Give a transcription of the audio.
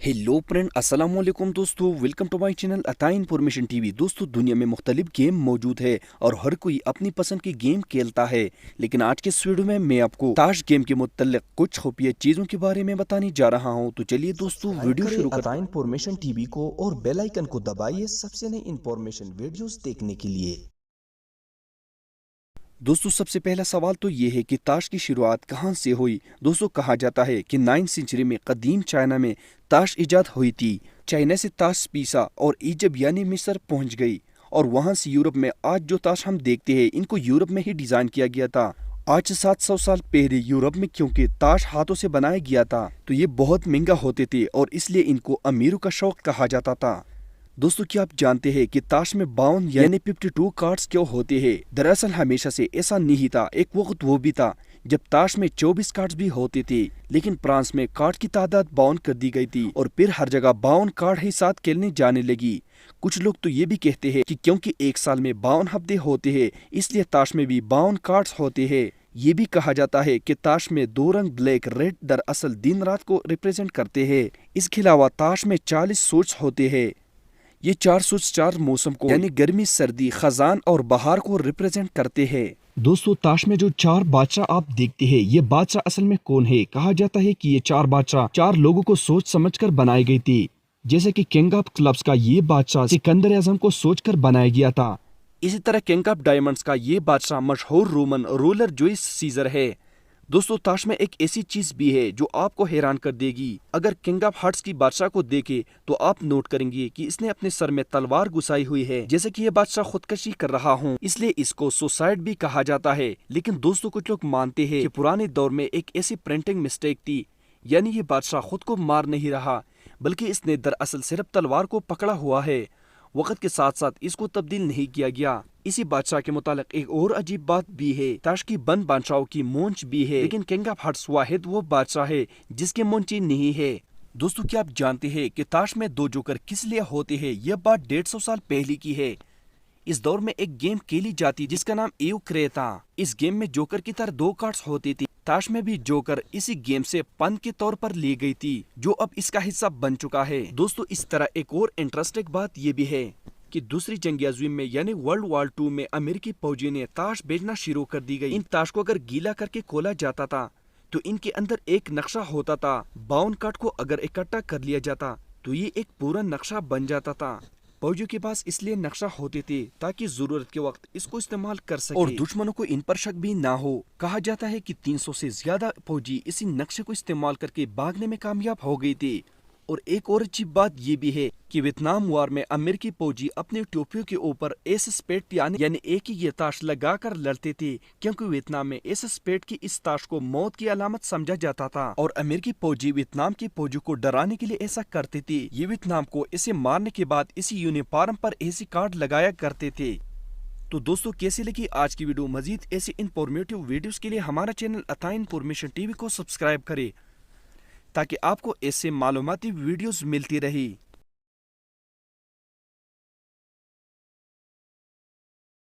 Hello friend, अस्सलाम वालेकुम दोस्तों। वेलकम टू माय चैनल अता इन्फॉर्मेशन टीवी। दोस्तों, दुनिया में मुख्तलिफ गेम मौजूद है और हर कोई अपनी पसंद की गेम खेलता है, लेकिन आज के इस वीडियो में मैं आपको ताश गेम के मुतल्लिक कुछ खुफिया चीज़ों के बारे में बताने जा रहा हूं। तो चलिए दोस्तों, सब्सक्राइब वीडियो करें शुरू अता करते हैं। इन्फॉर्मेशन टीवी को और बेल आइकन को दबाइए सबसे नई इन्फॉर्मेशन वीडियोस देखने के लिए। दोस्तों, सबसे पहला सवाल तो ये है कि ताश की शुरुआत कहाँ से हुई। दोस्तों, कहा जाता है कि 9वीं सेंचुरी में कदीम चाइना में ताश इजाद हुई थी। चाइना से ताश पीसा और इजिप्ट यानी मिस्र पहुंच गई और वहां से यूरोप में आज जो ताश हम देखते हैं, इनको यूरोप में ही डिजाइन किया गया था। आज से 700 साल पहले यूरोप में क्योंकि ताश हाथों से बनाया गया था, तो ये बहुत महंगा होते थे और इसलिए इनको अमीरों का शौक कहा जाता था। दोस्तों, क्या आप जानते हैं कि ताश में 52 यानी 52 कार्ड्स क्यों होते हैं? दरअसल हमेशा से ऐसा नहीं था। एक वक्त वो भी था जब ताश में 24 कार्ड्स भी होते थे, लेकिन फ्रांस में कार्ड की तादाद 52 कर दी गई थी और फिर हर जगह 52 कार्ड ही साथ खेलने जाने लगी। कुछ लोग तो ये भी कहते हैं कि क्योंकि एक साल में 52 हफ्ते होते हैं, इसलिए ताश में भी 52 कार्ड्स होते हैं। ये भी कहा जाता है कि ताश में दो रंग ब्लैक रेड दरअसल दिन रात को रिप्रेजेंट करते हैं। इसके अलावा ताश में 40 सूट्स होते हैं। ये 4 सूट्स 4 मौसम को यानी गर्मी, सर्दी, खजान और बहार को रिप्रेजेंट करते हैं। दोस्तों, ताश में जो 4 बादशाह आप देखते हैं, ये बादशाह असल में कौन है? कहा जाता है कि ये 4 बादशाह 4 लोगों को सोच समझकर बनाए गए थे। जैसे कि किंग ऑफ क्लब्स का ये बादशाह सिकंदर आजम को सोचकर बनाया गया था। इसी तरह किंग ऑफ डायमंड्स का ये बादशाह मशहूर रोमन रूलर जूलियस सीजर है। दोस्तों, ताश में एक ऐसी चीज भी है जो आपको हैरान कर देगी। अगर किंग ऑफ हार्ट्स की बादशाह को देखे तो आप नोट करेंगे कि इसने अपने सर में तलवार घुसाई हुई है, जैसे कि ये बादशाह खुदकशी कर रहा हूँ, इसलिए इसको सुसाइड भी कहा जाता है। लेकिन दोस्तों, कुछ लोग मानते हैं कि पुराने दौर में एक ऐसी प्रिंटिंग मिस्टेक थी, यानी ये बादशाह खुद को मार नहीं रहा, बल्कि इसने दरअसल सिर्फ तलवार को पकड़ा हुआ है। वक्त के साथ साथ इसको तब्दील नहीं किया गया। इसी बादशाह के मुतालिक एक और अजीब बात भी है। ताश की बंद बादशाहों की मूंछ भी है, लेकिन किंग ऑफ हार्ट्स वाहिद वो बादशाह है जिसके मूंछें नहीं है। दोस्तों, क्या आप जानते हैं कि ताश में 2 जोकर किस लिए होते हैं? यह बात 150 साल पहले की है। इस दौर में एक गेम खेली जाती जिसका नाम एवक्रे था। इस गेम में जोकर की तरह 2 कार्ड्स होती थी। ताश में भी जोकर इसी गेम से पन के तौर पर ली गई थी, जो अब इसका हिस्सा बन चुका है। दोस्तों, इस तरह एक और इंटरेस्टिंग बात ये भी है कि दूसरी जंग अज़ीम में यानी वर्ल्ड वॉर 2 में अमेरिकी फौजी ने ताश बेचना शुरू कर दी गई। इन ताश को अगर गीला करके खोला जाता था तो इनके अंदर एक नक्शा होता था। 52 कार्ड को अगर इकट्ठा कर लिया जाता तो ये एक पूरा नक्शा बन जाता था। फौजियों के पास इसलिए नक्शा होते थे ताकि जरूरत के वक्त इसको इस्तेमाल कर सके और दुश्मनों को इन पर शक भी ना हो। कहा जाता है कि 300 से ज्यादा फौजी इसी नक्शे को इस्तेमाल करके भागने में कामयाब हो गए थे। और एक और अच्छी बात ये भी है कि वियतनाम वार में अमेरिकी फौजी अपने टोपियों के ऊपर एस स्पेड यानी एक ही ये ताश लगा कर लड़ते थे, क्योंकि वियतनाम में एस स्पेड की इस ताश को मौत की अलामत समझा जाता था और अमेरिकी फौजी वियतनाम के फौजी को डराने के लिए ऐसा करते थे। ये वियतनाम को इसे मारने के बाद इसी यूनिफॉर्म पर ऐसी कार्ड लगाया करते थे। तो दोस्तों, कैसी लगी आज की वीडियो? मजीद ऐसी इंफॉर्मेटिव वीडियोस के लिए हमारा चैनल अता इन्फॉर्मेशन टीवी को सब्सक्राइब करें ताकि आपको ऐसे मालूमाती वीडियोस मिलती रही।